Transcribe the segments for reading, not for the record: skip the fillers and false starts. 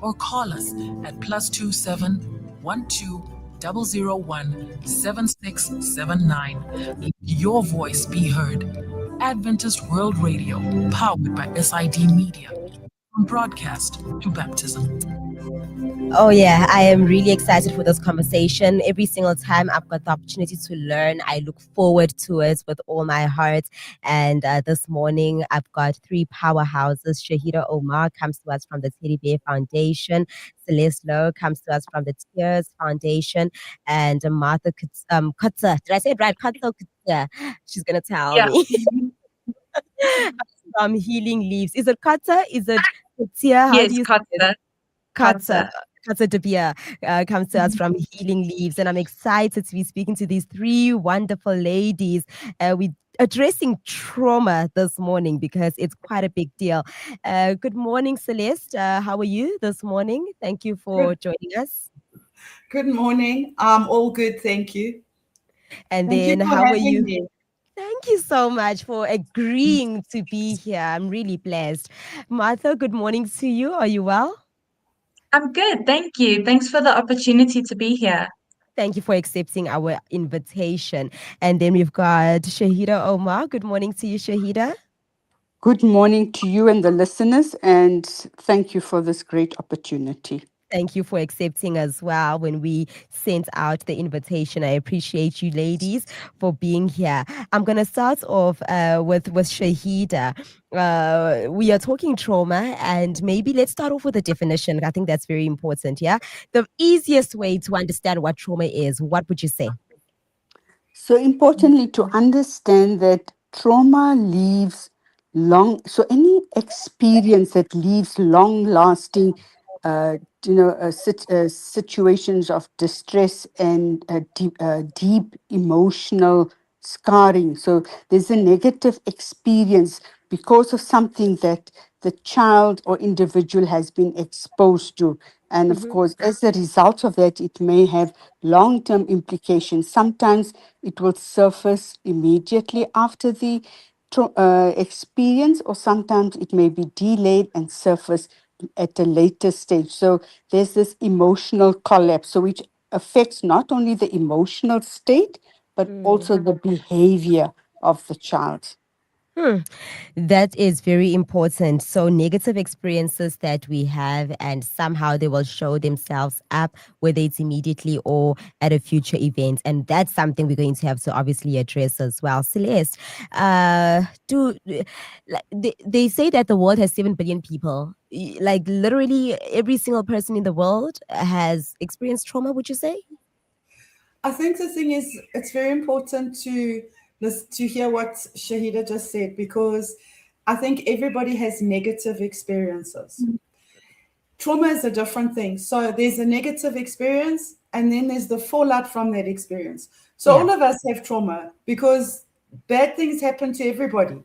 or call us at +27 12 001 7679. Let your voice be heard. Adventist World Radio, powered by SID Media. From broadcast to baptism. Oh, yeah, I am really excited for this conversation. Every single time I've got the opportunity to learn, I look forward to it with all my heart. And this morning, I've got three powerhouses. Shaheeda Omar comes to us from the Teddy Bear Foundation. Celeste Louw comes to us from the Tears Foundation. And Marthe Kotze. Did I say it right? Kotze. She's going to tell Yeah. me. From Healing Leaves. Is it Kotze? Is it Tia? How Yes, do you say it? Kotze. Kotze De Beer comes to us from Healing Leaves, and I'm excited to be speaking to these three wonderful ladies. We're addressing trauma this morning because it's quite a big deal. Good morning, Celeste. How are you this morning? Thank you for joining us. Good morning. I'm all good, thank you. And Thank then you for how are having you? me. Thank you so much for agreeing to be here. I'm really blessed. Martha, good morning to you. Are you well? I'm good, thank you. Thanks for the opportunity to be here. Thank you for accepting our invitation. And then we've got Shaheeda Omar. Good morning to you, Shaheeda. Good morning to you and the listeners, and thank you for this great opportunity. Thank you for accepting as well when we sent out the invitation. I appreciate you ladies for being here. I'm going to start off with Shaheeda. We are talking trauma, and maybe let's start off with a definition. I think that's very important, yeah? The easiest way to understand what trauma is, what would you say? So importantly to understand that trauma leaves any experience that leaves long lasting situations of distress and deep emotional scarring. So there's a negative experience because of something that the child or individual has been exposed to. And of course, as a result of that, it may have long term implications. Sometimes it will surface immediately after the experience, or sometimes it may be delayed and surface at a later stage. So there's this emotional collapse, so which affects not only the emotional state, but also the behavior of the child. That is very important. So negative experiences that we have, and somehow they will show themselves up, whether it's immediately or at a future event. And that's something we're going to have to obviously address as well. Celeste, they say that the world has 7 billion people. Like literally every single person in the world has experienced trauma, would you say? I think the thing is, it's very important to hear what Shaheeda just said, because I think everybody has negative experiences. Trauma is a different thing. So there's a negative experience, and then there's the fallout from that experience. So all of us have trauma because bad things happen to everybody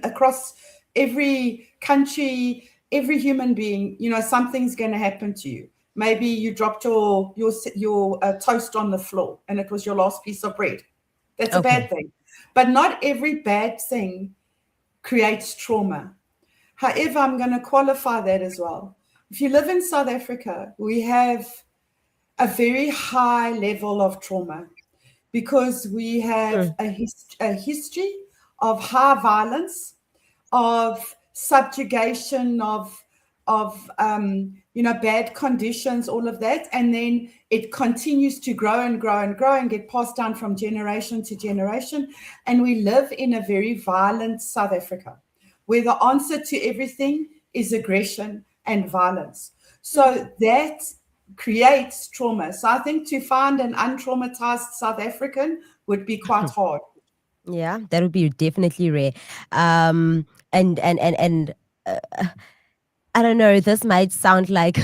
across every country, every human being. Something's going to happen to you. Maybe you dropped your toast on the floor and it was your last piece of bread. That's a bad thing. But not every bad thing creates trauma. However, I'm going to qualify that as well. If you live in South Africa, we have a very high level of trauma because we have a history of high violence, of subjugation, of bad conditions, all of that. And then it continues to grow and grow and grow and get passed down from generation to generation. And we live in a very violent South Africa, where the answer to everything is aggression and violence. So that creates trauma. So I think to find an untraumatized South African would be quite hard. Yeah, that would be definitely rare. I don't know, this might sound like,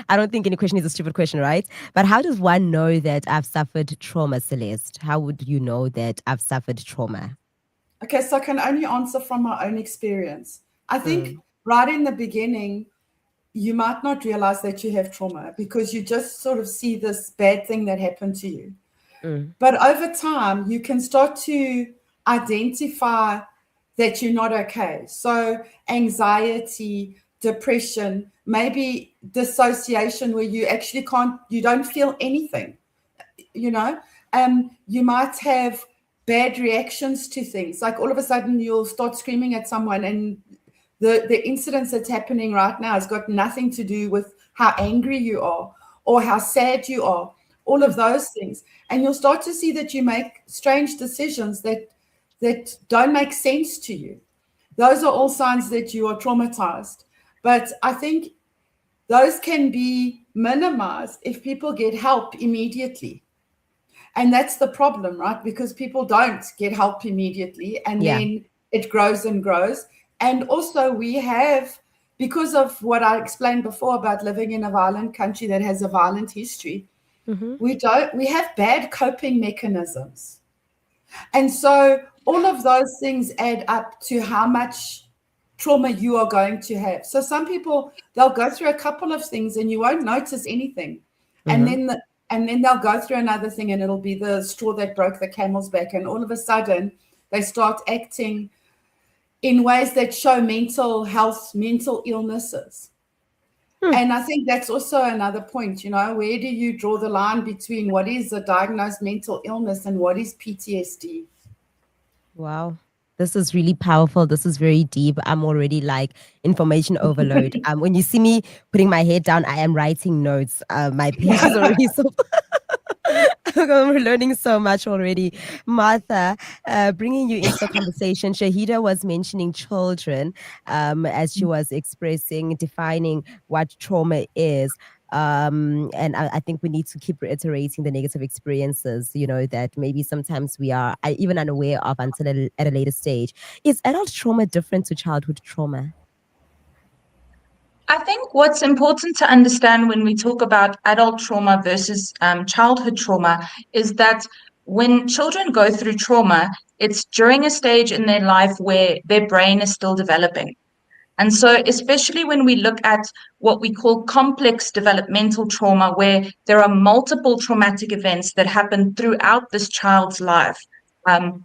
I don't think any question is a stupid question, right? But how does one know that I've suffered trauma, Celeste? How would you know that I've suffered trauma? Okay, so I can only answer from my own experience. I think right in the beginning, you might not realize that you have trauma because you just sort of see this bad thing that happened to you. But over time, you can start to identify that you're not okay. So anxiety, depression, maybe dissociation where you actually you don't feel anything, you know. You might have bad reactions to things, like all of a sudden you'll start screaming at someone, and the incident that's happening right now has got nothing to do with how angry you are or how sad you are, all of those things. And you'll start to see that you make strange decisions that don't make sense to you. Those are all signs that you are traumatized. But I think those can be minimized if people get help immediately. And that's the problem, right? Because people don't get help immediately, and then it grows and grows. And also we have, because of what I explained before about living in a violent country that has a violent history, we have bad coping mechanisms. And so all of those things add up to how much trauma you are going to have. So some people, they'll go through a couple of things and you won't notice anything. And then they'll go through another thing, and it'll be the straw that broke the camel's back. And all of a sudden they start acting in ways that show mental health, mental illnesses. And I think that's also another point, you know, where do you draw the line between what is a diagnosed mental illness and what is PTSD? Wow. This is really powerful. This is very deep. I'm already like information overload. When you see me putting my head down, I am writing notes. My page is already so we're learning so much already. Marthe, bringing you into the conversation, Shaheeda was mentioning children as she was expressing, defining what trauma is. And I think we need to keep reiterating the negative experiences, you know, that maybe sometimes we are even unaware of until at a later stage. Is adult trauma different to childhood trauma? I think what's important to understand when we talk about adult trauma versus childhood trauma is that when children go through trauma, it's during a stage in their life where their brain is still developing. And so especially when we look at what we call complex developmental trauma, where there are multiple traumatic events that happen throughout this child's life,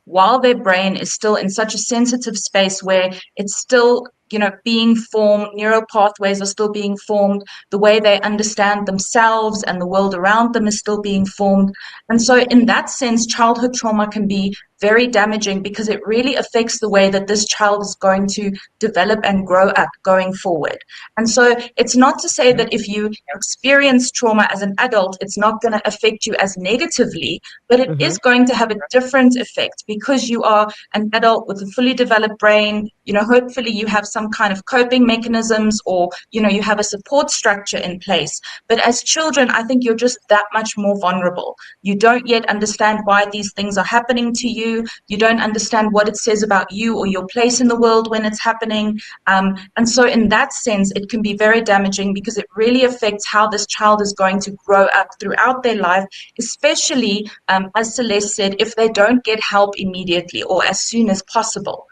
while their brain is still in such a sensitive space where it's still, you know, being formed, neural pathways are still being formed, the way they understand themselves and the world around them is still being formed. And so in that sense, childhood trauma can be very damaging because it really affects the way that this child is going to develop and grow up going forward. And so it's not to say that if you experience trauma as an adult, it's not going to affect you as negatively, but it is going to have a different effect because you are an adult with a fully developed brain. You know, hopefully you have some kind of coping mechanisms, or, you know, you have a support structure in place. But as children, I think you're just that much more vulnerable. You don't yet understand why these things are happening to you. You don't understand what it says about you or your place in the world when it's happening. And so in that sense, it can be very damaging because it really affects how this child is going to grow up throughout their life, especially, as Celeste said, if they don't get help immediately or as soon as possible.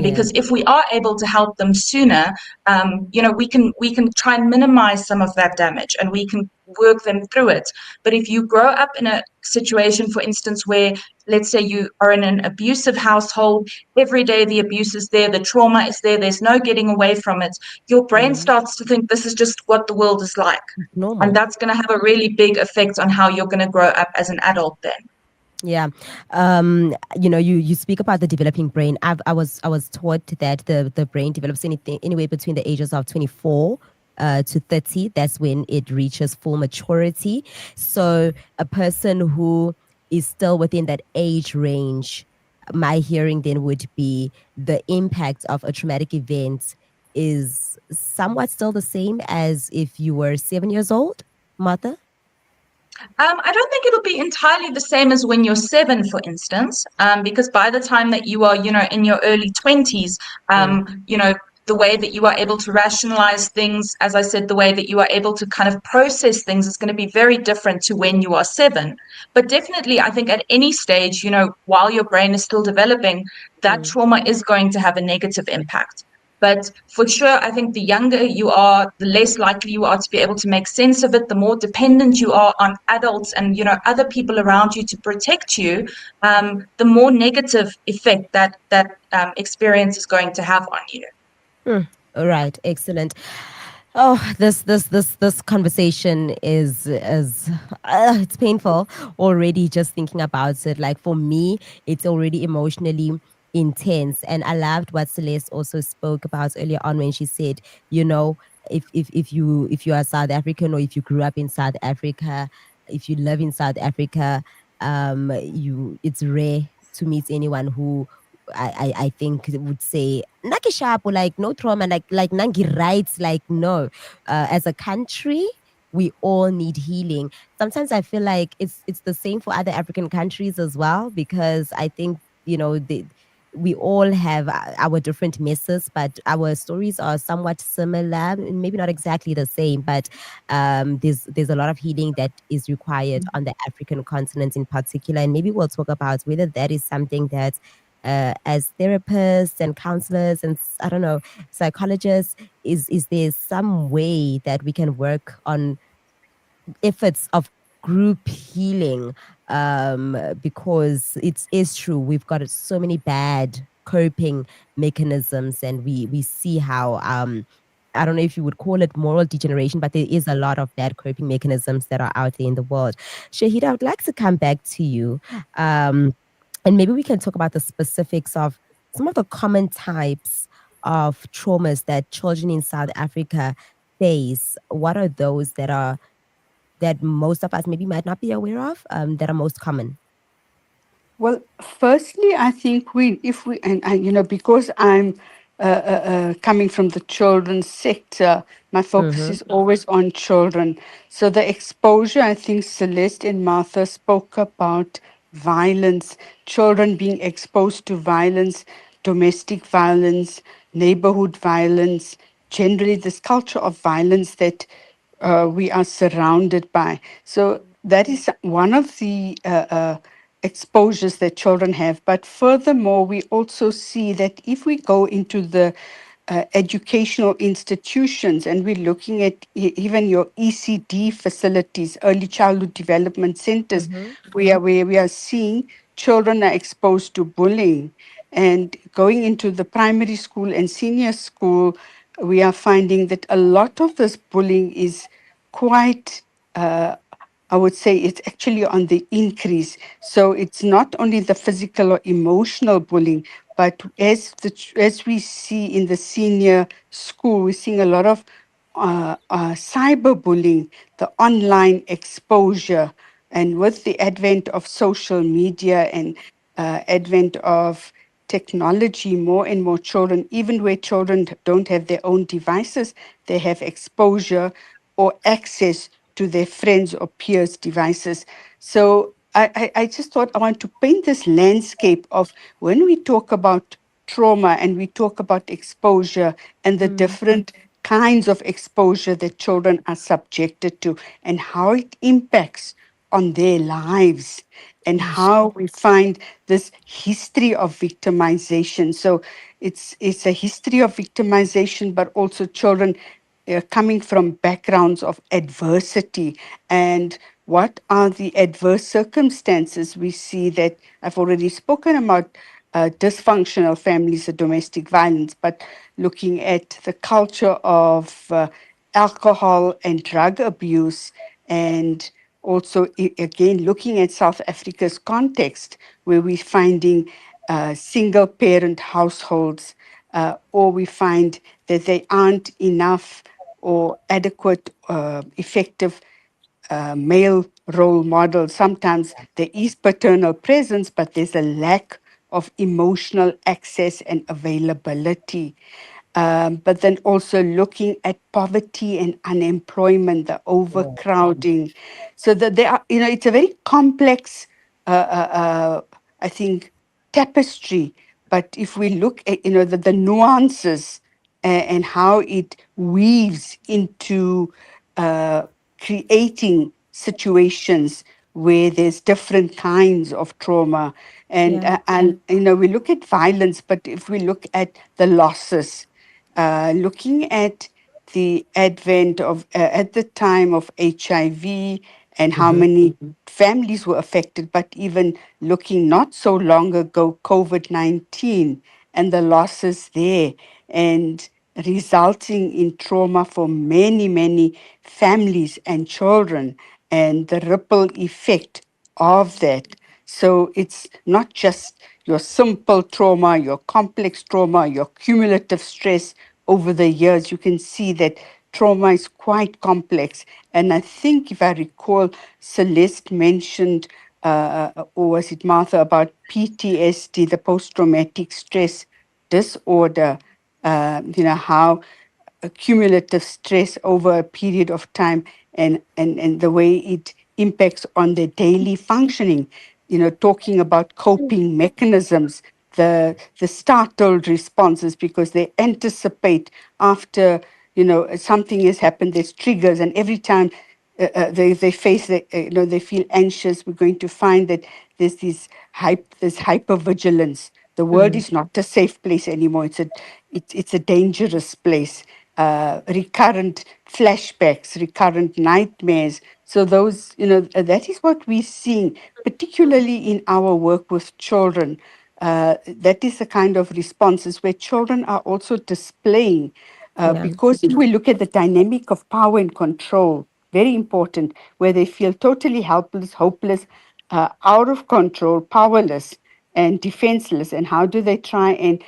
Because if we are able to help them sooner, you know, we can try and minimize some of that damage and we can work them through it. But if you grow up in a situation, for instance, where, let's say, you are in an abusive household, every day the abuse is there, the trauma is there, there's no getting away from it, your brain starts to think this is just what the world is like. Normal. And that's going to have a really big effect on how you're going to grow up as an adult then. Yeah. You know, you speak about the developing brain. I was taught that the brain develops anywhere between the ages of 24 to 30. That's when it reaches full maturity. So a person who is still within that age range, my hearing then would be the impact of a traumatic event is somewhat still the same as if you were 7 years old, Marthe? I don't think it'll be entirely the same as when you're 7, for instance, because by the time that you are, you know, in your early 20s, you know, the way that you are able to rationalize things, as I said, the way that you are able to kind of process things is going to be very different to when you are 7. But definitely, I think at any stage, you know, while your brain is still developing, that trauma is going to have a negative impact. But for sure, I think the younger you are, the less likely you are to be able to make sense of it, the more dependent you are on adults and, you know, other people around you to protect you, the more negative effect that experience is going to have on you. All right, excellent. Oh, this conversation is it's painful already just thinking about it. Like for me, it's already emotionally intense, and I loved what Celeste also spoke about earlier on when she said, you know, if you are South African, or if you grew up in South Africa, if you live in South Africa, you it's rare to meet anyone who I think would say Naki sharp, or like no trauma, like Nangi rights, like no. As a country, we all need healing. Sometimes I feel like it's the same for other African countries as well, because I think, we all have our different messes, but our stories are somewhat similar, maybe not exactly the same, but there's a lot of healing that is required on the African continent in particular, and maybe we'll talk about whether that is something that, as therapists and counselors and I don't know, psychologists, is there some way that we can work on efforts of group healing, because it is true we've got so many bad coping mechanisms, and we see how, I don't know if you would call it moral degeneration, but there is a lot of bad coping mechanisms that are out there in the world. Shahida, I would like to come back to you, and maybe we can talk about the specifics of some of the common types of traumas that children in South Africa face. What are those that most of us maybe might not be aware of, that are most common? Well, firstly, I think if we, and because I'm coming from the children's sector, my focus Mm-hmm. is always on children. So the exposure, I think Celeste and Martha spoke about violence, children being exposed to violence, domestic violence, neighborhood violence, generally this culture of violence that we are surrounded by. So that is one of the exposures that children have. But furthermore, we also see that if we go into the educational institutions and we're looking at even your ECD facilities, early childhood development centers, Mm-hmm. where we are seeing children are exposed to bullying. And going into the primary school and senior school, we are finding that a lot of this bullying is quite, I would say it's actually on the increase. So it's not only the physical or emotional bullying, but as we see in the senior school, we're seeing a lot of cyberbullying, the online exposure, and with the advent of social media and advent of technology, more and more children, even where children don't have their own devices, they have exposure or access to their friends or peers' devices. So I just thought I want to paint this landscape of when we talk about trauma and we talk about exposure and the Mm. different kinds of exposure that children are subjected to and how it impacts on their lives and Ish. how we find this history of victimization. So it's a history of victimization, but also children coming from backgrounds of adversity. And what are the adverse circumstances we see that I've already spoken about? Dysfunctional families or domestic violence, but looking at the culture of alcohol and drug abuse, and also again looking at South Africa's context, where we're finding single parent households, or we find that they aren't enough or adequate, effective male role model. Sometimes there is paternal presence, but there's a lack of emotional access and availability. But then also looking at poverty and unemployment, the Oh. overcrowding. So that they are, it's a very complex, I think, tapestry. But if we look at, the nuances and how it weaves into creating situations where there's different kinds of trauma, and Yeah. we look at violence, but if we look at the losses, looking at the advent of at the time of HIV and how Mm-hmm. many families were affected, but even looking not so long ago, COVID-19 and the losses there, and resulting in trauma for many, many families and children, and the ripple effect of that. So it's not just your simple trauma, your complex trauma, your cumulative stress over the years. You can see that trauma is quite complex. And I think, if I recall, Celeste mentioned, or was it Martha, about PTSD, the post traumatic stress disorder, how accumulative stress over a period of time, and the way it impacts on their daily functioning, talking about coping mechanisms, the startled responses, because they anticipate after, something has happened, there's triggers, and every time they face the, they feel anxious, we're going to find that there's hypervigilance. The word Mm, is not a safe place anymore. It's a dangerous place. Recurrent flashbacks, recurrent nightmares. So those, that is what we're seeing, particularly in our work with children. That is the kind of responses where children are also displaying, yeah. because if we look at the dynamic of power and control, very important, where they feel totally helpless, hopeless, out of control, powerless, and defenseless. And how do they try and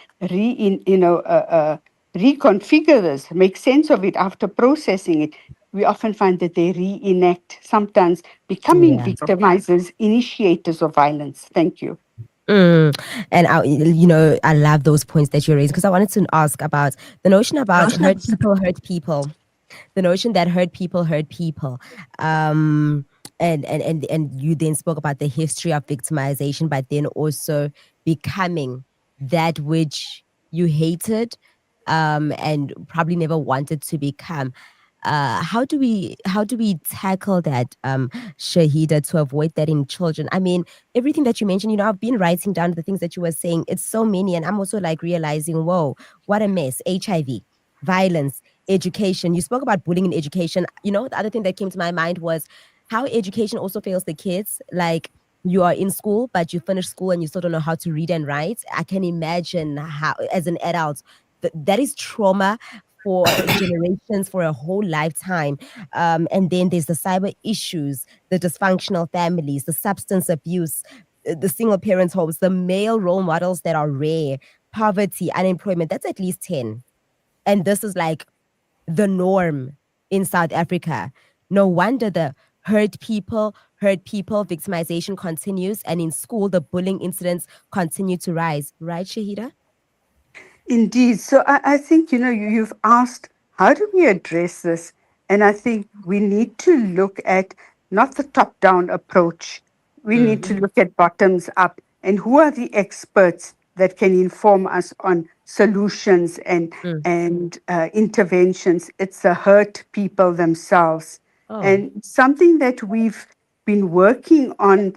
reconfigure this, make sense of it after processing it? We often find that they reenact, sometimes becoming Yeah. victimizers, initiators of violence. Thank you. Mm. And I love those points that you raised, because I wanted to ask about the notion about hurt people, the notion that hurt people. Um, and you then spoke about the history of victimization, but then also becoming that which you hated, and probably never wanted to become. How do we tackle that, Shaheeda, to avoid that in children? I mean, everything that you mentioned, I've been writing down the things that you were saying. It's so many, and I'm also like realizing, whoa, what a mess. HIV, violence, education. You spoke about bullying in education. The other thing that came to my mind was how education also fails the kids. Like, you are in school, but you finish school and you still don't know how to read and write. I can imagine how, as an adult, that is trauma for generations, for a whole lifetime. And then there's the cyber issues, the dysfunctional families, the substance abuse, the single parent homes, the male role models that are rare, poverty, unemployment. That's at least 10. And this is like the norm in South Africa. No wonder the hurt people victimization continues. And in school, the bullying incidents continue to rise. Right, Shahida? Indeed. So I think, you've asked, how do we address this? And I think we need to look at not the top down approach. We need Mm, to look at bottoms up, and who are the experts that can inform us on solutions mm. and interventions. It's the hurt people themselves. Oh, And something that we've been working on,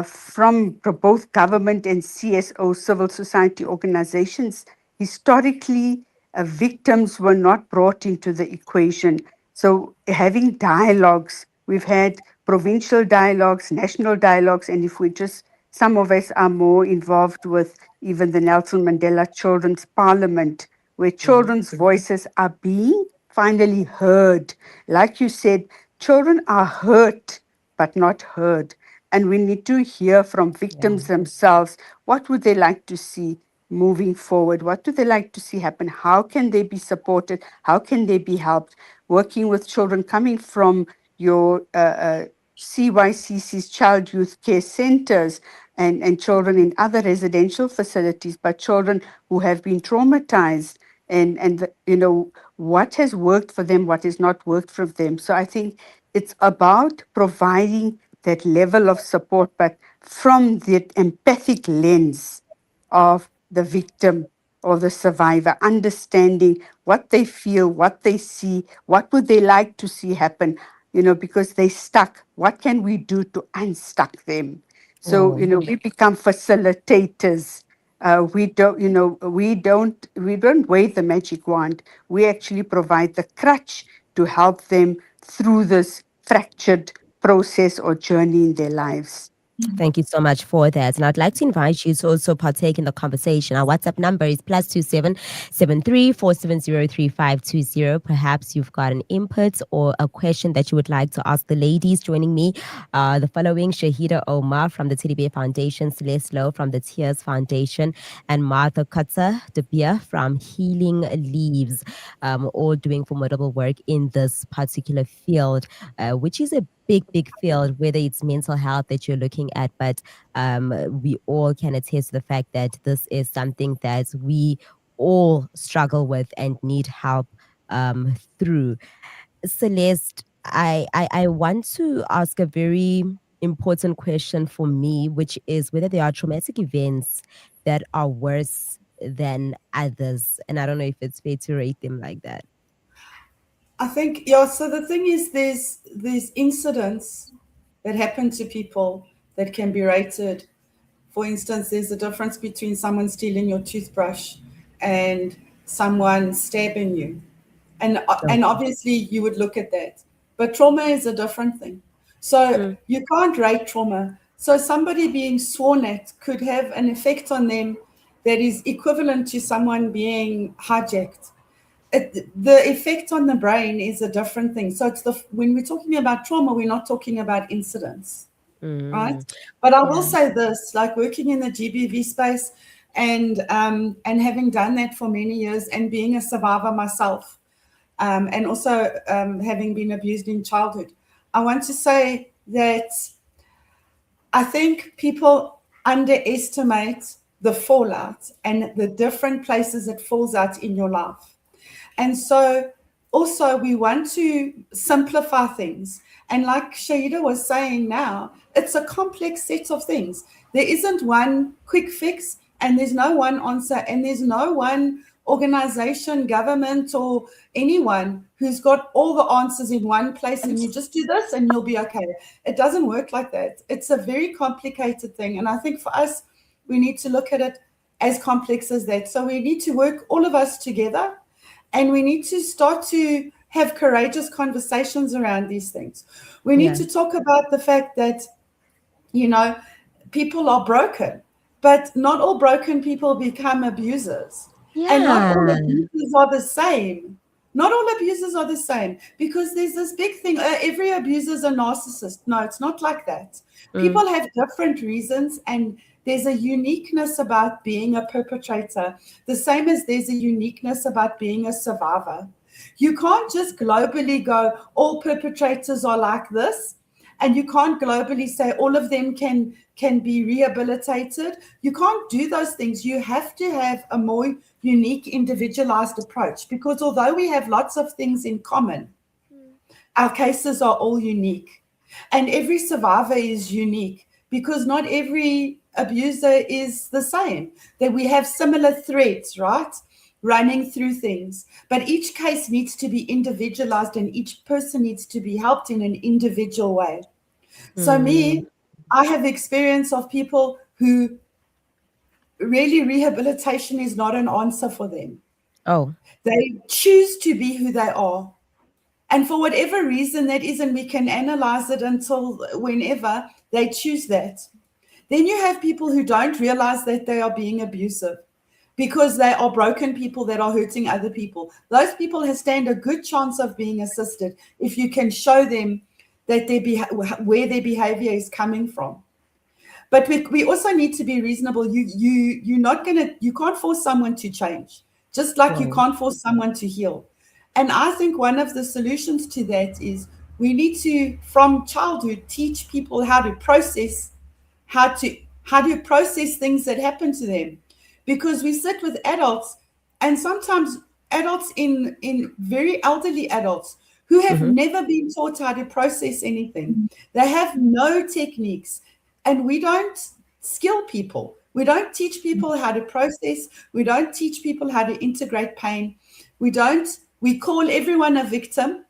from both government and CSO, civil society organizations. Historically, victims were not brought into the equation. So, having dialogues, we've had provincial dialogues, national dialogues, and if we just, some of us are more involved with even the Nelson Mandela Children's Parliament, where mm, children's voices are being finally heard. Like you said, children are hurt but not heard. And we need to hear from yeah. victims themselves. What would they like to see moving forward? What do they like to see happen? How can they be supported? How can they be helped? Working with children coming from your CYCC's child youth care centers, and children in other residential facilities, but children who have been traumatized, and what has worked for them, what has not worked for them. So I think it's about providing that level of support, but from the empathic lens of the victim or the survivor, understanding what they feel, what they see, what would they like to see happen, because they stuck. What can we do to unstuck them? So, Whoa. we become facilitators. We don't wave the magic wand. We actually provide the crutch to help them through this fractured process or journey in their lives. Thank you so much for that. And I'd like to invite you to also partake in the conversation. Our WhatsApp number is +2773 4703520. Perhaps you've got an input or a question that you would like to ask the ladies. Joining me, the following: Shaheeda Omar from the Teddy Bear Foundation, Celeste Louw from the Tears Foundation, and Marthe Kotze from Healing Leaves, all doing formidable work in this particular field, which is a big field, whether it's mental health that you're looking at, but we all can attest to the fact that this is something that we all struggle with and need help through. Celeste, I want to ask a very important question for me, which is whether there are traumatic events that are worse than others. And I don't know if it's fair to rate them like that. I think, yeah, so the thing is there's incidents that happen to people that can be rated. For instance, there's a difference between someone stealing your toothbrush and someone stabbing you. And obviously you would look at that. But trauma is a different thing. So you can't rate trauma. So somebody being sworn at could have an effect on them that is equivalent to someone being hijacked. The effect on the brain is a different thing. So when we're talking about trauma, we're not talking about incidents, right? But I will say this: like working in the GBV space, and having done that for many years, and being a survivor myself, and also having been abused in childhood, I want to say that I think people underestimate the fallout and the different places it falls out in your life. And so also we want to simplify things. And like Shaheeda was saying now, it's a complex set of things. There isn't one quick fix, and there's no one answer, and there's no one organization, government, or anyone who's got all the answers in one place and you just do this and you'll be okay. It doesn't work like that. It's a very complicated thing. And I think for us, we need to look at it as complex as that. So we need to work, all of us together, and we need to start to have courageous conversations around these things. We need to talk about the fact that, people are broken, but not all broken people become abusers. And not all abusers are the same. Not all abusers are the same, because there's this big thing, every abuser is a narcissist. No, it's not like that. People have different reasons, and there's a uniqueness about being a perpetrator, the same as there's a uniqueness about being a survivor. You can't just globally go, all perpetrators are like this, and you can't globally say all of them can be rehabilitated. You can't do those things. You have to have a more unique, individualized approach, because although we have lots of things in common, our cases are all unique. And every survivor is unique, because not every abuser is the same. That we have similar threads, right? Running through things. But each case needs to be individualized, and each person needs to be helped in an individual way. So I have experience of people who really rehabilitation is not an answer for them. They choose to be who they are. And for whatever reason that is, and we can analyze it until whenever they choose that. Then you have people who don't realize that they are being abusive, because they are broken people that are hurting other people. Those people stand a good chance of being assisted if you can show them that where their behavior is coming from. But we also need to be reasonable. You can't force someone to change, just like you can't force someone to heal. And I think one of the solutions to that is we need to, from childhood, teach people how to process things that happen to them. Because we sit with adults, and sometimes adults in very elderly adults who have never been taught how to process anything. They have no techniques, and we don't skill people. We don't teach people how to process. We don't teach people how to integrate pain. We call everyone a victim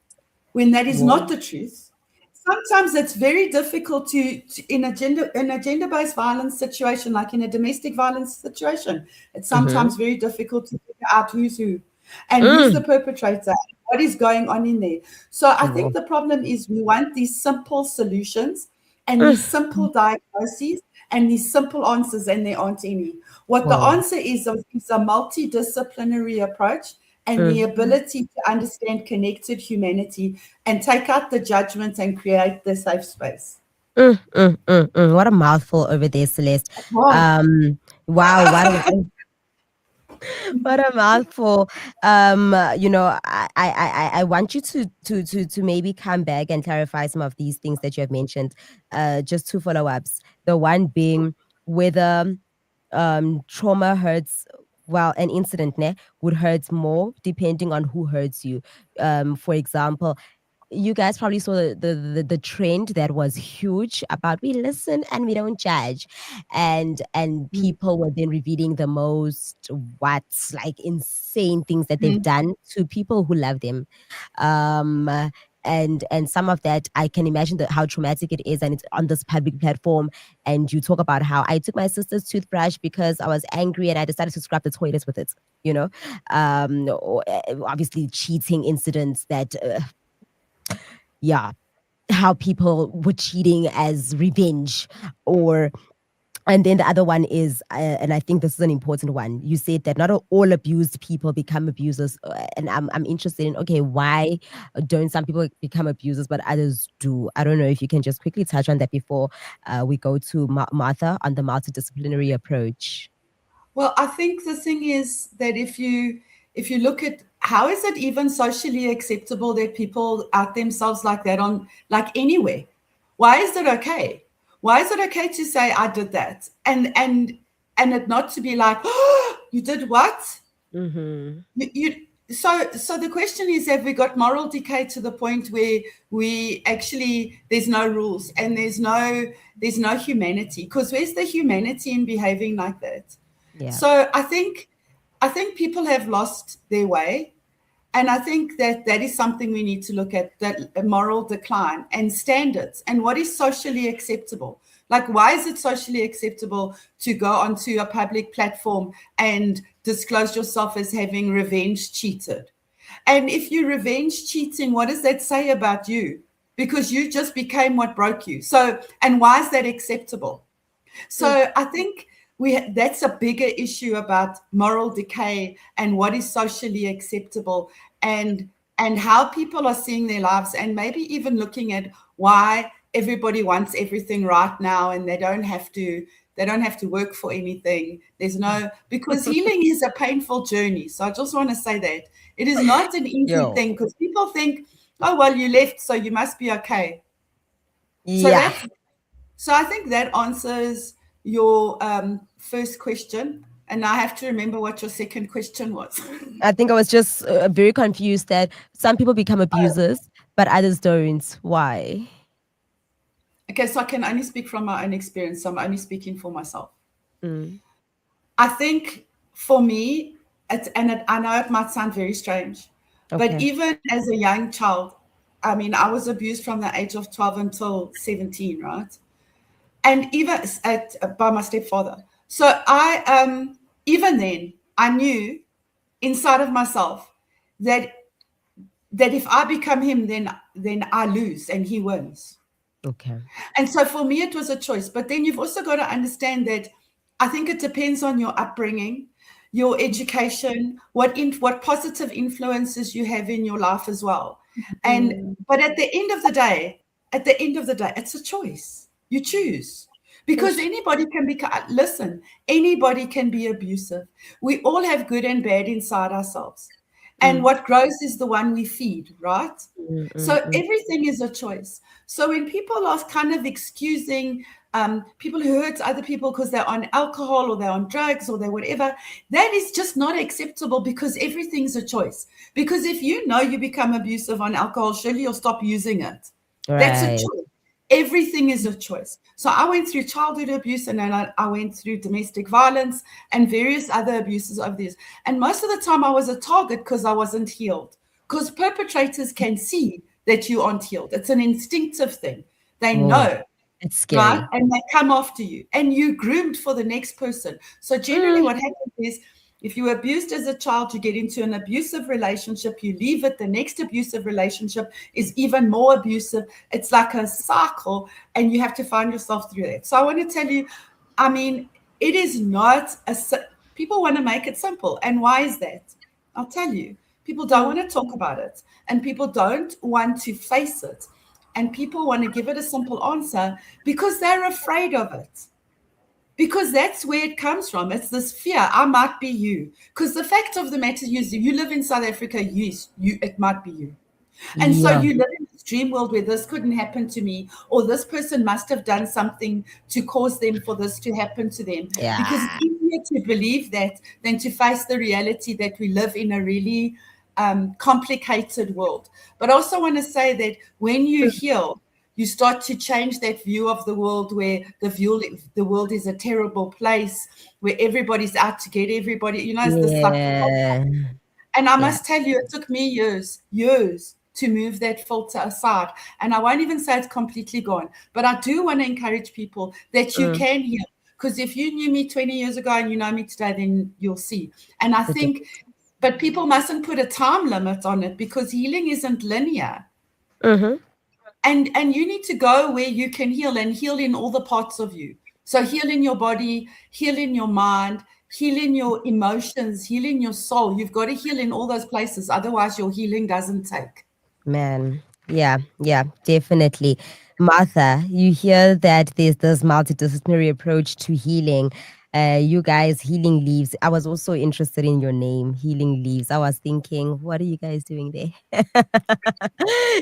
when that is not the truth. Sometimes it's very difficult to in a gender-based violence situation, like in a domestic violence situation, it's sometimes very difficult to figure out who's who and who's the perpetrator, what is going on in there. So I think the problem is we want these simple solutions, and these simple diagnoses and these simple answers, and there aren't any. What the Whoa. answer is a multidisciplinary approach and the ability to understand connected humanity and take out the judgment and create the safe space. What a mouthful over there, Celeste. Wow. Wow, what a mouthful. I want you to maybe come back and clarify some of these things that you have mentioned. Just two follow-ups. The one being whether trauma hurts, well, an incident would hurt more depending on who hurts you. For example, you guys probably saw the trend that was huge about we listen and we don't judge, and people were then revealing the most what's like insane things that they've done to people who love them. um and some of that, I can imagine how traumatic it is, and it's on this public platform. And you talk about how I took my sister's toothbrush because I was angry and I decided to scrub the toilets with it, obviously cheating incidents that yeah, how people were cheating as revenge. And then the other one is, and I think this is an important one. You said that not all abused people become abusers, and I'm interested in, okay, why don't some people become abusers but others do? I don't know if you can just quickly touch on that before we go to Martha on the multidisciplinary approach. Well, I think the thing is that if you look at how is it even socially acceptable that people out themselves like that on like anywhere? Why is it okay? Why is it okay to say I did that and it not to be like, oh, you did what? So the question is, have we got moral decay to the point where we actually there's no rules and there's no humanity? Because where's the humanity in behaving like that? Yeah. So I think people have lost their way. And I think that is something we need to look at, that moral decline and standards and what is socially acceptable. Like, why is it socially acceptable to go onto a public platform and disclose yourself as having revenge cheated? And if you revenge cheating, what does that say about you? Because you just became what broke you. So, and why is that acceptable? So I think that's a bigger issue about moral decay and what is socially acceptable and how people are seeing their lives, and maybe even looking at why everybody wants everything right now and they don't have to work for anything. There's no, because healing is a painful journey. So I just want to say that it is not an easy thing, because people think, oh, well, you left, so you must be okay. So I think that answers your first question, and I have to remember what your second question was. I think I was just very confused that some people become abusers, but others don't. Why? Okay, so I can only speak from my own experience, so I'm only speaking for myself. I think for me, I know it might sound very strange, but even as a young child, I mean, I was abused from the age of 12 until 17, right? And even by my stepfather. So I even then I knew inside of myself that if I become him, then I lose and he wins. Okay. And so for me, it was a choice. But then you've also got to understand that I think it depends on your upbringing, your education, what positive influences you have in your life as well. But at the end of the day, it's a choice. You choose. Because anybody can be abusive. We all have good and bad inside ourselves. And what grows is the one we feed, right? So everything is a choice. So when people are kind of excusing people who hurt other people because they're on alcohol or they're on drugs or they're whatever, that is just not acceptable, because everything's a choice. Because if you know you become abusive on alcohol, surely you'll stop using it. Right. That's a choice. Everything is a choice. So I went through childhood abuse, and then I went through domestic violence and various other abuses over these. And most of the time I was a target because I wasn't healed. Because perpetrators can see that you aren't healed. It's an instinctive thing. They know. It's scary. Right? And they come after you. And you groomed for the next person. So generally what happens is If you were abused as a child, you get into an abusive relationship, you leave it, the next abusive relationship is even more abusive. It's like a cycle, and you have to find yourself through that. So I want to tell you, I mean, it is not people want to make it simple. And why is that? I'll tell you. People don't want to talk about it, and people don't want to face it, and people want to give it a simple answer because they're afraid of it. Because that's where it comes from. It's this fear. I might be you. Because the fact of the matter is, you live in South Africa, it might be you. And so Yeah. you live in this dream world where this couldn't happen to me, or this person must have done something to cause them for this to happen to them. Yeah. Because it's easier to believe that than to face the reality that we live in a really complicated world. But I also want to say that when you heal, you start to change that view of the world, where the world is a terrible place, where everybody's out to get everybody. It's this like. Yeah. And I Yeah. must tell you, it took me years to move that filter aside. And I won't even say it's completely gone, but I do want to encourage people that you can heal. Because if you knew me 20 years ago and you know me today, then you'll see. And I think, but people mustn't put a time limit on it, because healing isn't linear. Mm-hmm. And you need to go where you can heal, and heal in all the parts of you. So heal in your body, heal in your mind, heal in your emotions, heal in your soul. You've got to heal in all those places. Otherwise, your healing doesn't take. Man, yeah, definitely. Martha, you hear that there's this multidisciplinary approach to healing. You guys, Healing Leaves. I was also interested in your name, Healing Leaves. I was thinking, what are you guys doing there?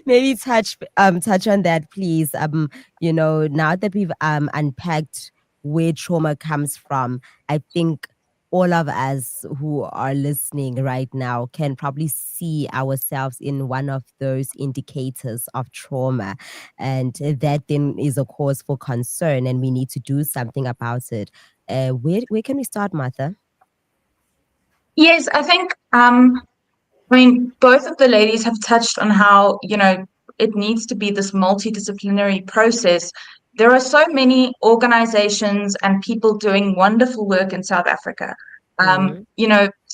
Maybe touch on that, please. Now that we've unpacked where trauma comes from, I think all of us who are listening right now can probably see ourselves in one of those indicators of trauma. And that then is a cause for concern, and we need to do something about it. Where can we start, Martha? Yes, I think both of the ladies have touched on how, it needs to be this multidisciplinary process. There are so many organizations and people doing wonderful work in South Africa.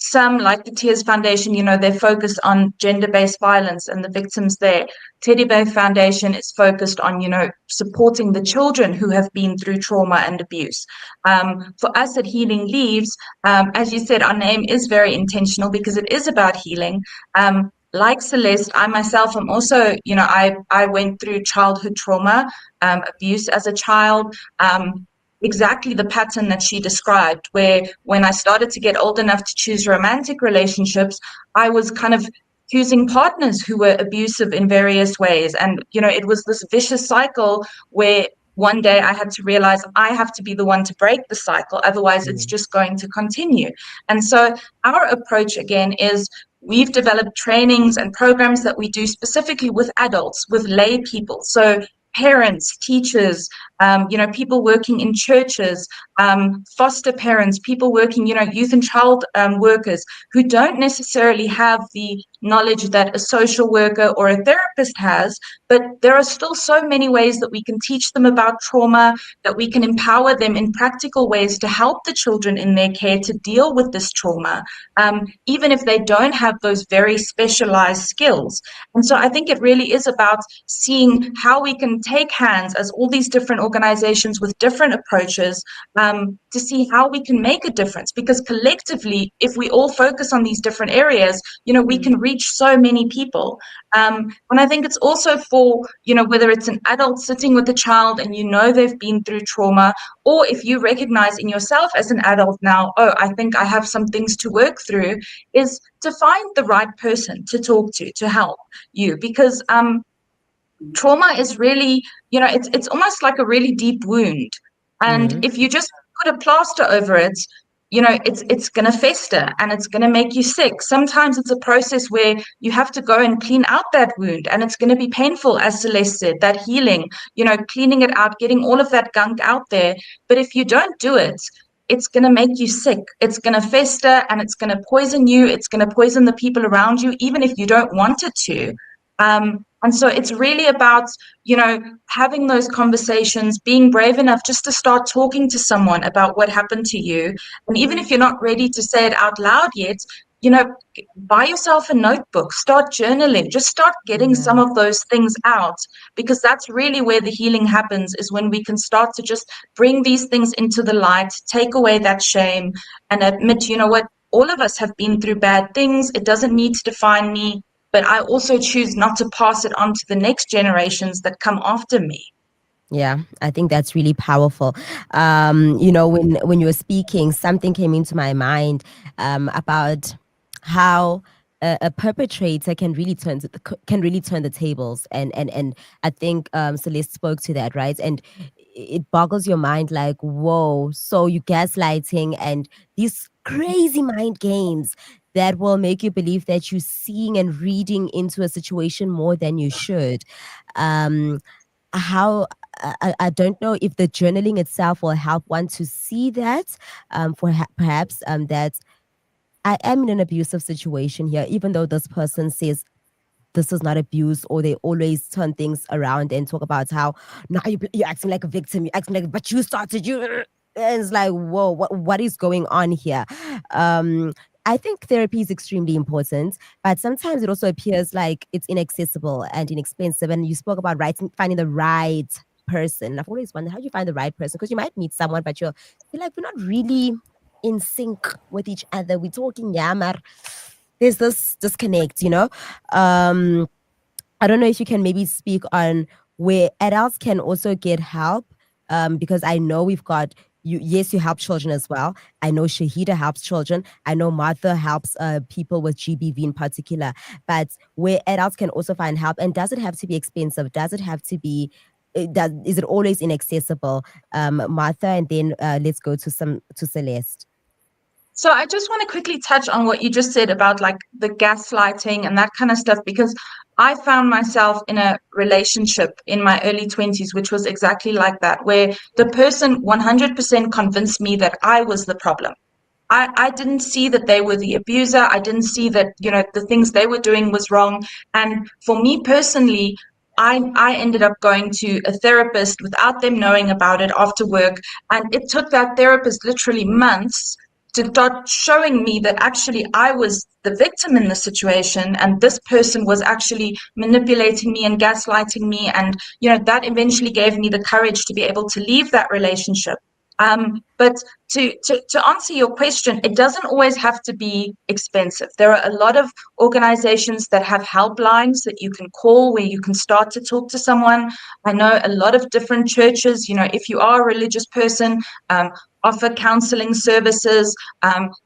Some, like the Tears Foundation, they're focused on gender-based violence and the victims there. Teddy Bear Foundation is focused on, supporting the children who have been through trauma and abuse. For us at Healing Leaves, as you said, our name is very intentional because it is about healing. Like Celeste, I myself am also, I went through childhood trauma, abuse as a child. Exactly the pattern that she described, where when I started to get old enough to choose romantic relationships, I was kind of choosing partners who were abusive in various ways. And, it was this vicious cycle where one day I had to realize I have to be the one to break the cycle. Otherwise, it's just going to continue. And so our approach, again, is we've developed trainings and programs that we do specifically with adults, with lay people. So parents, teachers, people working in churches, foster parents, people working, youth and child workers who don't necessarily have the knowledge that a social worker or a therapist has, but there are still so many ways that we can teach them about trauma, that we can empower them in practical ways to help the children in their care to deal with this trauma, even if they don't have those very specialized skills. And so I think it really is about seeing how we can take hands as all these different organizations with different approaches to see how we can make a difference. Because collectively, if we all focus on these different areas, we can reach so many people. And I think it's also for, whether it's an adult sitting with a child and they've been through trauma, or if you recognize in yourself as an adult now, oh, I think I have some things to work through, is to find the right person to talk to help you. Because trauma is really, it's almost like a really deep wound. And if you just put a plaster over it, it's going to fester and it's going to make you sick. Sometimes it's a process where you have to go and clean out that wound, and it's going to be painful, as Celeste said, that healing, cleaning it out, getting all of that gunk out there. But if you don't do it, it's going to make you sick. It's going to fester and it's going to poison you. It's going to poison the people around you, even if you don't want it to. And so it's really about, having those conversations, being brave enough just to start talking to someone about what happened to you. And even if you're not ready to say it out loud yet, buy yourself a notebook, start journaling, just start getting some of those things out, because that's really where the healing happens, is when we can start to just bring these things into the light, take away that shame, and admit, you know what, all of us have been through bad things. It doesn't need to define me, but I also choose not to pass it on to the next generations that come after me. Yeah, I think that's really powerful. When you were speaking, something came into my mind about how a perpetrator can really turn the tables, and I think Celeste spoke to that, right? And it boggles your mind, like, whoa, so you gaslighting and these crazy mind games that will make you believe that you're seeing and reading into a situation more than you should. How I don't know if the journaling itself will help one to see that, perhaps that I am in an abusive situation here, even though this person says this is not abuse, or they always turn things around and talk about how now you're acting like a victim, you're acting like, but you started, and it's like, whoa, what is going on here? I think therapy is extremely important, but sometimes it also appears like it's inaccessible and inexpensive. And you spoke about finding the right person. I've always wondered, how do you find the right person? Because you might meet someone, but you're like, we're not really in sync with each other. We're talking yammer. There's this disconnect, I don't know if you can maybe speak on where adults can also get help, because I know we've got you. Yes, you help children as well. I know Shaheeda helps children. I know Marthe helps people with GBV in particular. But where adults can also find help, and does it have to be expensive? Does it have to be? Is it always inaccessible? Marthe, and then let's go to Celeste. So I just want to quickly touch on what you just said about like the gaslighting and that kind of stuff, because I found myself in a relationship in my early 20s, which was exactly like that, where the person 100% convinced me that I was the problem. I didn't see that they were the abuser. I didn't see that, the things they were doing was wrong. And for me personally, I ended up going to a therapist without them knowing about it after work. And it took that therapist literally months to start showing me that actually I was the victim in the situation, and this person was actually manipulating me and gaslighting me. And, that eventually gave me the courage to be able to leave that relationship. But to answer your question, it doesn't always have to be expensive. There are a lot of organizations that have helplines that you can call where you can start to talk to someone. I know a lot of different churches, if you are a religious person, offer counseling services.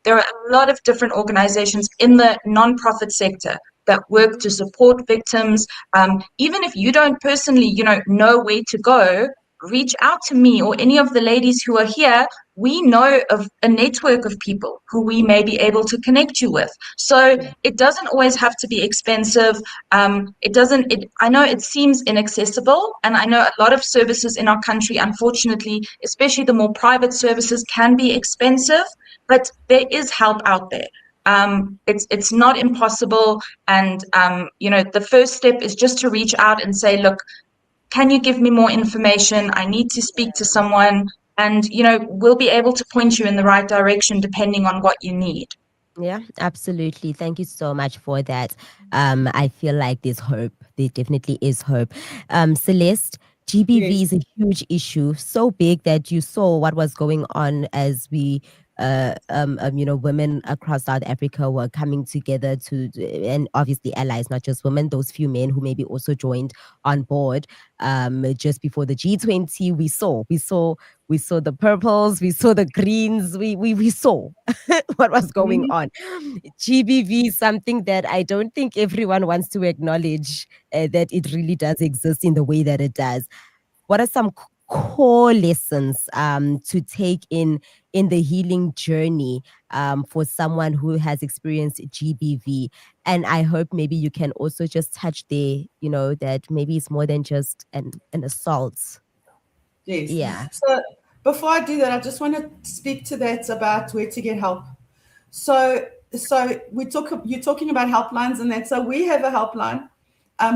There are a lot of different organizations in the nonprofit sector that work to support victims. Even if you don't personally, know where to go, reach out to me or any of the ladies who are here. We know of a network of people who we may be able to connect you with. So it doesn't always have to be expensive. I know it seems inaccessible, and I know a lot of services in our country, unfortunately, especially the more private services, can be expensive, but there is help out there. It's not impossible. And, the first step is just to reach out and say, look, can you give me more information? I need to speak to someone, and, we'll be able to point you in the right direction depending on what you need. Yeah, absolutely. Thank you so much for that. I feel like there's hope. There definitely is hope. Celeste, GBV Yes. is a huge issue, so big that you saw what was going on as we, women across South Africa were coming together and obviously allies, not just women, those few men who maybe also joined on board. Just before the G20, we saw the purples, we saw the greens, we saw what was going on. GBV is something that I don't think everyone wants to acknowledge, that it really does exist in the way that it does. What are some core lessons to take in the healing journey for someone who has experienced GBV? And I hope maybe you can also just touch there, that maybe it's more than just an assault. Yes. Yeah. So before I do that, I just want to speak to that about where to get help. So you're talking about helplines and that. So we have a helpline.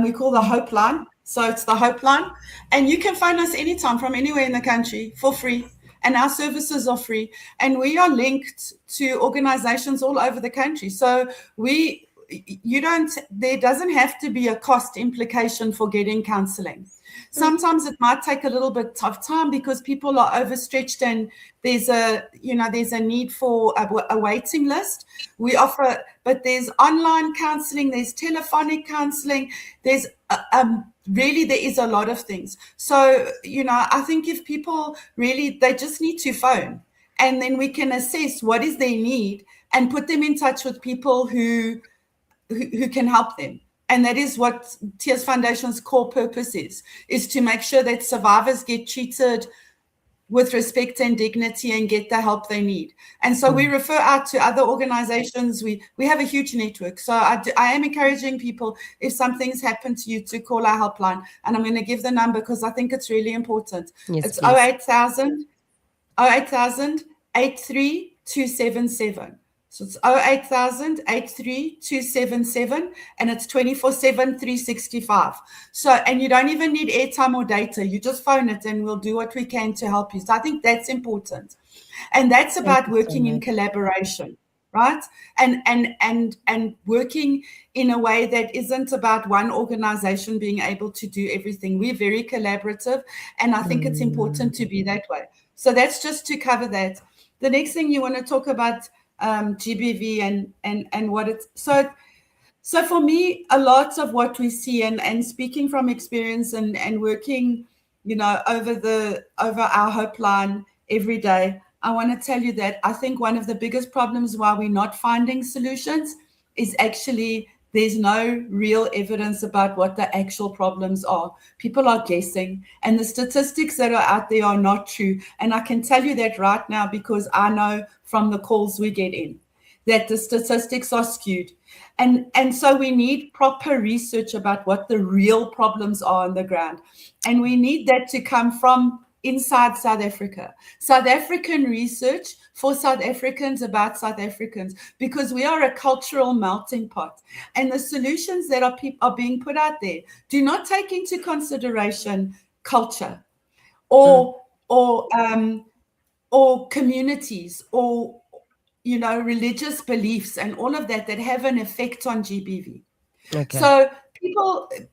we call the Hope Line. So it's the Hope Line. And you can phone us anytime from anywhere in the country for free. And our services are free. And we are linked to organizations all over the country. So there doesn't have to be a cost implication for getting counseling. Sometimes it might take a little bit of time because people are overstretched and there's a need for a waiting list. We offer, but there's online counseling, there's telephonic counseling, there's really there is a lot of things. So, I think if people really, they just need to phone and then we can assess what is their need and put them in touch with people who can help them. And that is what Tears Foundation's core purpose is to make sure that survivors get treated with respect and dignity and get the help they need. And so we refer out to other organizations. We have a huge network. So I am encouraging people, if something's happened to you, to call our helpline. And I'm going to give the number because I think it's really important. Yes, it's please. 08,000 83277. So it's 08,000 83277, and it's 24/7, 365. So, and you don't even need airtime or data. You just phone it and we'll do what we can to help you. So I think that's important. And that's about working in collaboration, right? And working in a way that isn't about one organization being able to do everything. We're very collaborative, and I think it's important to be that way. So that's just to cover that. The next thing you want to talk about GBV and what it's so for me, a lot of what we see and speaking from experience and working, over our Hope Line every day, I want to tell you that I think one of the biggest problems why we're not finding solutions is actually there's no real evidence about what the actual problems are. People are guessing, and the statistics that are out there are not true. And I can tell you that right now because I know from the calls we get in that the statistics are skewed. And so we need proper research about what the real problems are on the ground. And we need that to come from inside South Africa. South African research for South Africans about South Africans, because we are a cultural melting pot. And the solutions that are being put out there do not take into consideration culture or communities or religious beliefs and all of that have an effect on GBV. Okay. So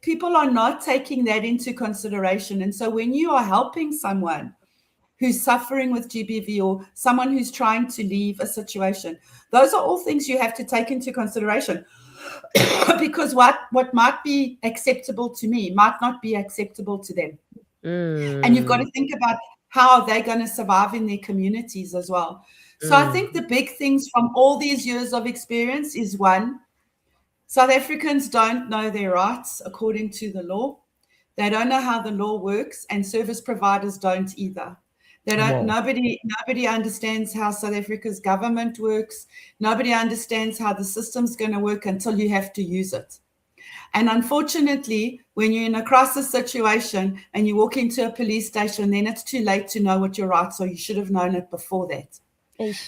people are not taking that into consideration. And so when you are helping someone who's suffering with GBV or someone who's trying to leave a situation, those are all things you have to take into consideration. Because what might be acceptable to me might not be acceptable to them. And you've got to think about how they're going to survive in their communities as well. So I think the big things from all these years of experience is, one, South Africans don't know their rights according to the law. They don't know how the law works, and service providers don't either. They don't. Nobody understands how South Africa's government works. Nobody understands how the system's going to work until you have to use it. And unfortunately, when you're in a crisis situation and you walk into a police station, then it's too late to know what your rights are. You should have known it before that.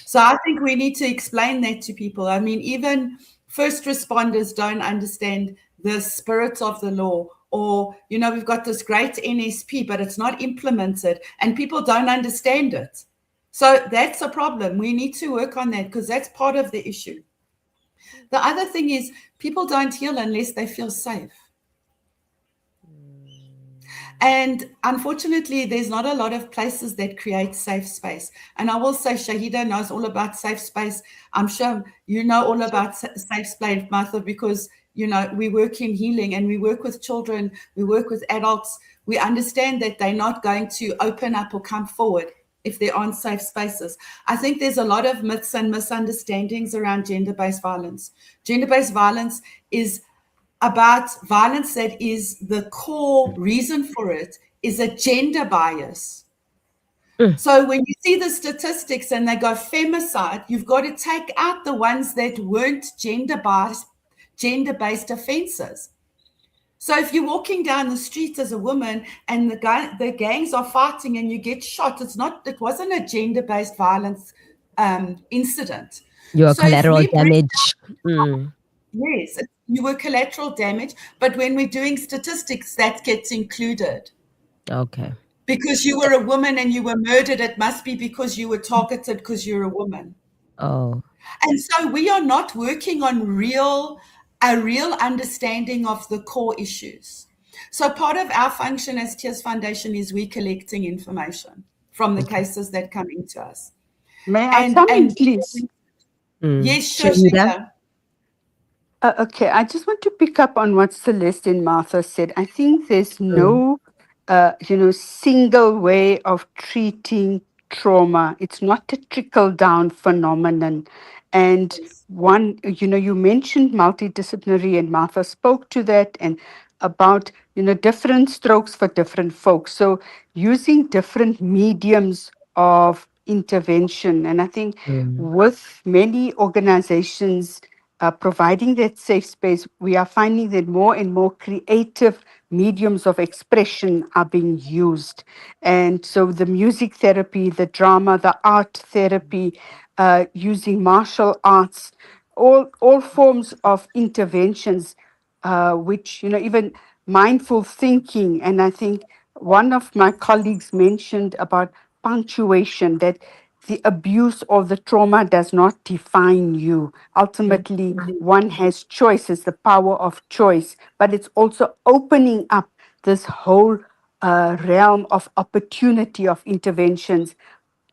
So I think we need to explain that to people. I mean, even first responders don't understand the spirit of the law, or, we've got this great NSP, but it's not implemented and people don't understand it. So that's a problem. We need to work on that because that's part of the issue. The other thing is people don't heal unless they feel safe. And unfortunately, there's not a lot of places that create safe space. And I will say Shaheeda knows all about safe space. I'm sure you know all about safe space, Marthe, because, we work in healing and we work with children, we work with adults. We understand that they're not going to open up or come forward if there aren't safe spaces. I think there's a lot of myths and misunderstandings around gender-based violence. Gender-based violence is about violence that is the core reason for it is a gender bias. So when you see the statistics and they go femicide, you've got to take out the ones that weren't gender-based offenses. So if you're walking down the street as a woman and the gangs are fighting and you get shot, it wasn't a gender-based violence incident. Your collateral damage. Yes, You were collateral damage, but when we're doing statistics, that gets included. Okay. Because you were a woman and you were murdered, it must be because you were targeted because you're a woman. Oh. And so we are not working on a real understanding of the core issues. So part of our function as Tears Foundation is we collecting information from the cases that come into us. May I come in, And please? yes, sure, Shaheeda? Sheila. Okay, I just want to pick up on what Celeste and Martha said. I think there's no, single way of treating trauma. It's not a trickle down phenomenon. And one, you mentioned multidisciplinary, and Martha spoke to that, and about, different strokes for different folks. So using different mediums of intervention. And I think with many organizations, providing that safe space, we are finding that more and more creative mediums of expression are being used. And so the music therapy, the drama, the art therapy, using martial arts, all forms of interventions, which, even mindful thinking. And I think one of my colleagues mentioned about punctuation, that the abuse or the trauma does not define you. Ultimately, one has choices, the power of choice, but it's also opening up this whole realm of opportunity of interventions.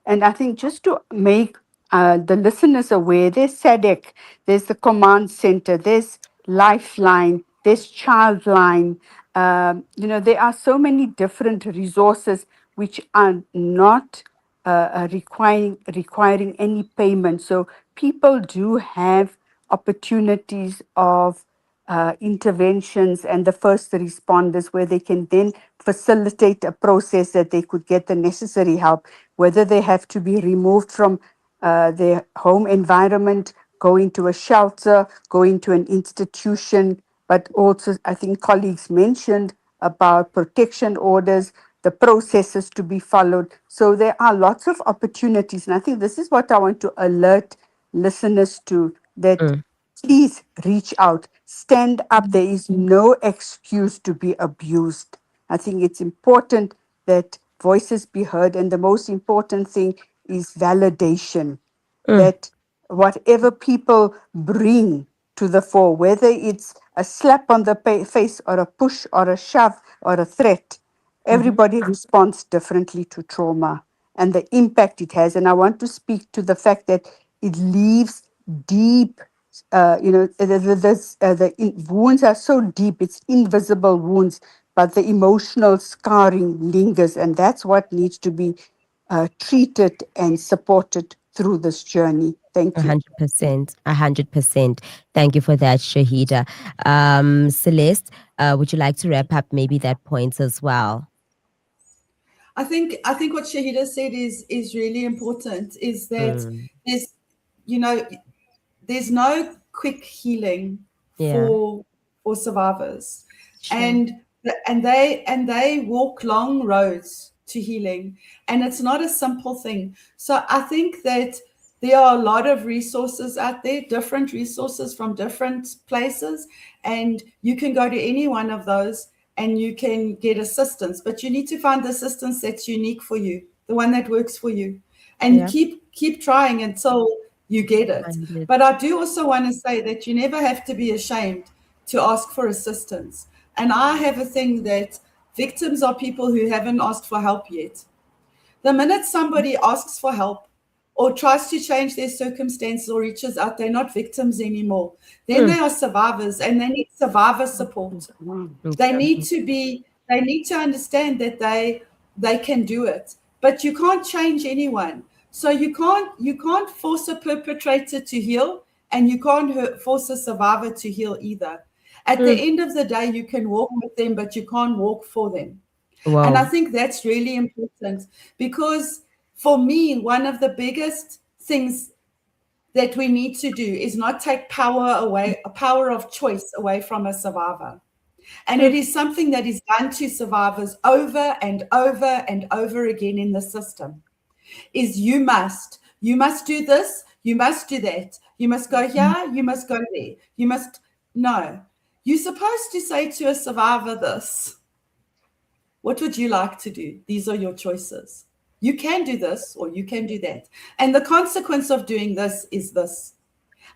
And I think just to make the listeners aware, there's SADC, there's the command center, there's Lifeline, there's Childline. There are so many different resources which are not requiring any payment. So people do have opportunities of interventions and the first responders where they can then facilitate a process that they could get the necessary help, whether they have to be removed from their home environment, go into a shelter, go into an institution, but also I think colleagues mentioned about protection orders, the processes to be followed. So there are lots of opportunities. And I think this is what I want to alert listeners to, that please reach out, stand up. There is no excuse to be abused. I think it's important that voices be heard. And the most important thing is validation, that whatever people bring to the fore, whether it's a slap on the face or a push or a shove or a threat, everybody responds differently to trauma and the impact it has. And I want to speak to the fact that it leaves deep, wounds are so deep, it's invisible wounds, but the emotional scarring lingers. And that's what needs to be treated and supported through this journey. Thank you. 100%. 100%. Thank you for that, Shaheeda. Celeste, would you like to wrap up maybe that point as well? I think what Shaheeda said is really important, is that there's you know there's no quick healing Yeah. for survivors, Sure. and they walk long roads to healing, and it's not a simple thing. So I think that there are a lot of resources out there, different resources from different places, and you can go to any one of those and you can get assistance, but you need to find the assistance that's unique for you, the one that works for you, and Yeah. keep trying until you get it. 100. But I do also want to say that you never have to be ashamed to ask for assistance. And I have a thing that victims are people who haven't asked for help yet. The minute somebody asks for help or tries to change their circumstances or reaches out, they're not victims anymore. Then they are survivors, and they need survivor support. They need to understand that they can do it. But you can't change anyone. So you can't force a perpetrator to heal, and you can't force a survivor to heal either. At the end of the day, you can walk with them, but you can't walk for them. And I Wow. think that's really important, because for me, one of the biggest things that we need to do is not take power of choice away from a survivor. And it is something that is done to survivors over and over and over again in the system, is you must do this, you must do that, you must go here, you must go there, you must No. You're supposed to say to a survivor this: what would you like to do? These are your choices. You can do this or you can do that. And the consequence of doing this is this.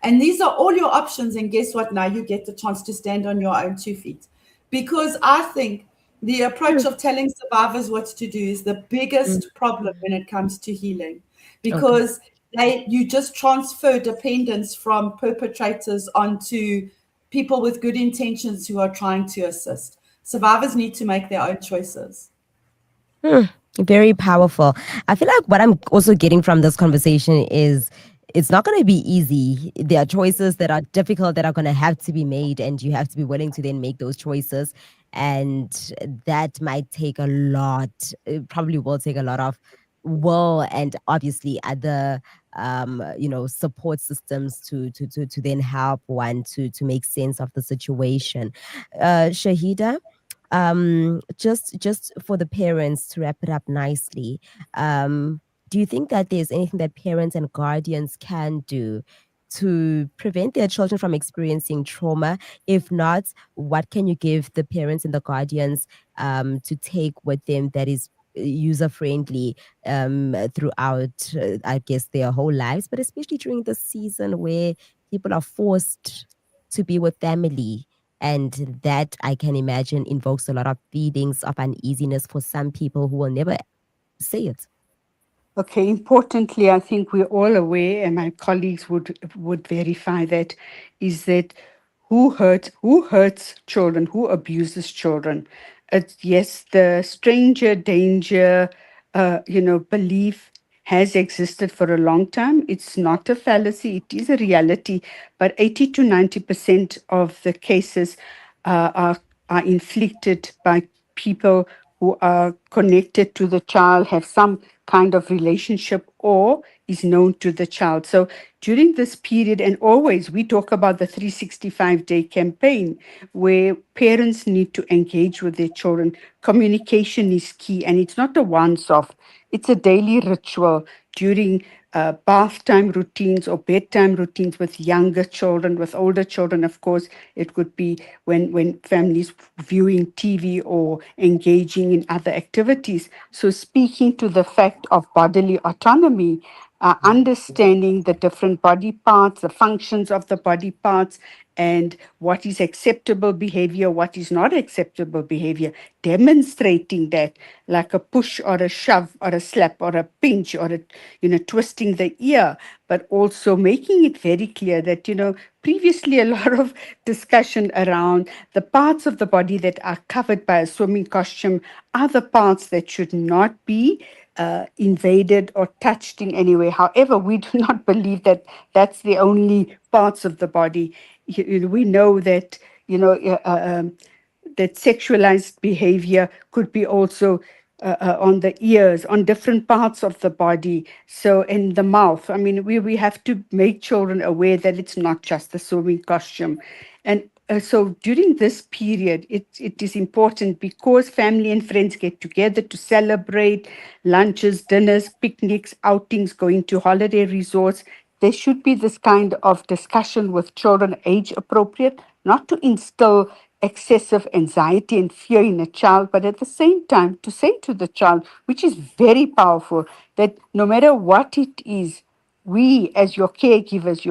And these are all your options. And guess what? Now you get the chance to stand on your own 2 feet. Because I think the approach of telling survivors what to do is the Mm. biggest problem when it comes to healing. Okay. Because you just transfer dependence from perpetrators onto people with good intentions who are trying to assist. Survivors need to make their own choices. Hmm, very powerful. I feel like what I'm also getting from this conversation is it's not going to be easy. There are choices that are difficult that are going to have to be made, and you have to be willing to then make those choices. And that might take a lot, it probably will take a lot of will and obviously other support systems to then help one to make sense of the situation. Shaheeda, just for the parents to wrap it up nicely, do you think that there's anything that parents and guardians can do to prevent their children from experiencing trauma? If not, what can you give the parents and the guardians to take with them that is user friendly throughout I guess their whole lives, but especially during the season where people are forced to be with family, and that I can imagine invokes a lot of feelings of uneasiness for some people who will never say it. Okay, importantly, I think we're all aware, and my colleagues would verify that, is that who hurts children, who abuses children. It's, yes, the stranger danger, belief has existed for a long time. It's not a fallacy; it is a reality. But 80 to 90% of the cases are inflicted by people who are connected to the child, have some kind of relationship, or is known to the child. So during this period, and always we talk about the 365-day campaign where parents need to engage with their children. Communication is key, and it's not a once off, it's a daily ritual during bath time routines or bedtime routines with younger children, with older children. Of course, it could be when families viewing TV or engaging in other activities. So, speaking to the fact of bodily autonomy, understanding the different body parts, the functions of the body parts, and what is acceptable behavior, what is not acceptable behavior, demonstrating that, like a push or a shove or a slap or a pinch or a, twisting the ear, but also making it very clear that, previously a lot of discussion around the parts of the body that are covered by a swimming costume are the parts that should not be invaded or touched in any way. However, we do not believe that that's the only parts of the body. We know that, that sexualized behavior could be also on the ears, on different parts of the body, so in the mouth. I mean, we have to make children aware that it's not just the swimming costume. And so during this period, it is important because family and friends get together to celebrate lunches, dinners, picnics, outings, going to holiday resorts. There should be this kind of discussion with children, age appropriate, not to instill excessive anxiety and fear in a child, but at the same time to say to the child, which is very powerful, that no matter what it is, we as your caregivers,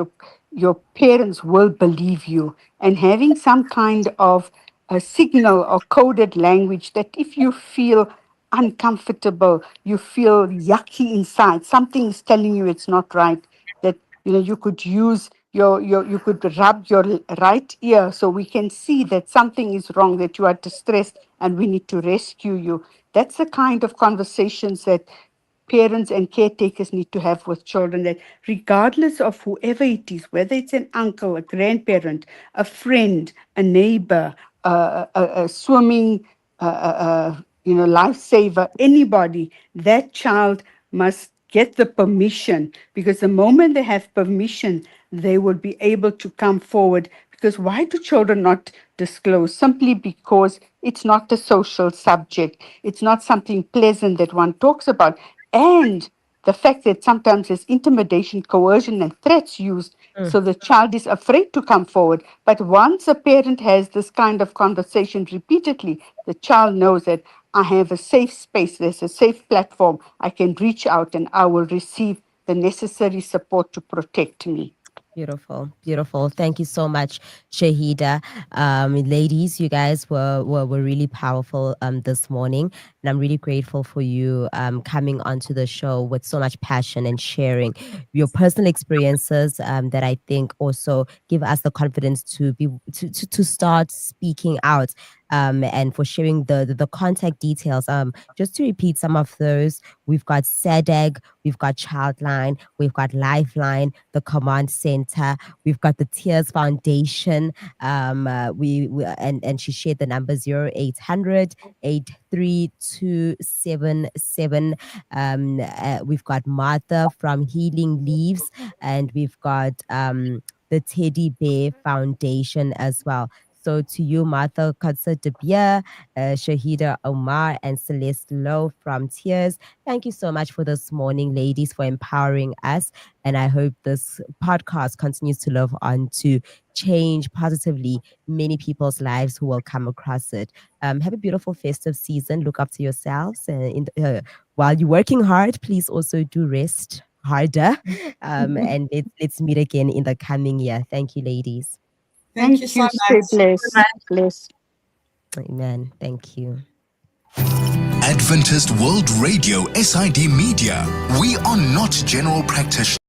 your parents will believe you. And having some kind of a signal or coded language that if you feel uncomfortable, you feel yucky inside, something is telling you it's not right, that you could use your you could rub your right ear so we can see that something is wrong, that you are distressed and we need to rescue you. That's the kind of conversations that parents and caretakers need to have with children, that regardless of whoever it is, whether it's an uncle, a grandparent, a friend, a neighbor, a swimming lifesaver, anybody, that child must get the permission, because the moment they have permission, they will be able to come forward. Because why do children not disclose? Simply because it's not a social subject. It's not something pleasant that one talks about. And the fact that sometimes there's intimidation, coercion, and threats used, so the child is afraid to come forward. But once a parent has this kind of conversation repeatedly, the child knows that I have a safe space, there's a safe platform, I can reach out and I will receive the necessary support to protect me. Beautiful, beautiful. Thank you so much, Shaheeda. Ladies, you guys were really powerful this morning, and I'm really grateful for you coming onto the show with so much passion and sharing your personal experiences that I think also give us the confidence to be to start speaking out, and for sharing the contact details. Just to repeat some of those, we've got SADAG, we've got Childline, we've got Lifeline, the Command Center, we've got the Tears Foundation. And she shared the number 0800 83277. We've got Martha from Healing Leaves, and we've got the Teddy Bear Foundation as well. So to you, Marthe, Kotze de Beer, Shaheeda Omar, and Celeste Louw from Tears, thank you so much for this morning, ladies, for empowering us. And I hope this podcast continues to live on to change positively many people's lives who will come across it. Have a beautiful festive season. Look after yourselves. While you're working hard, please also do rest harder. And let's meet again in the coming year. Thank you, ladies. Thank you Thank so you. Stay much. blessed. Bless. Amen. Thank you. Adventist World Radio, SID Media. We are not general practitioners.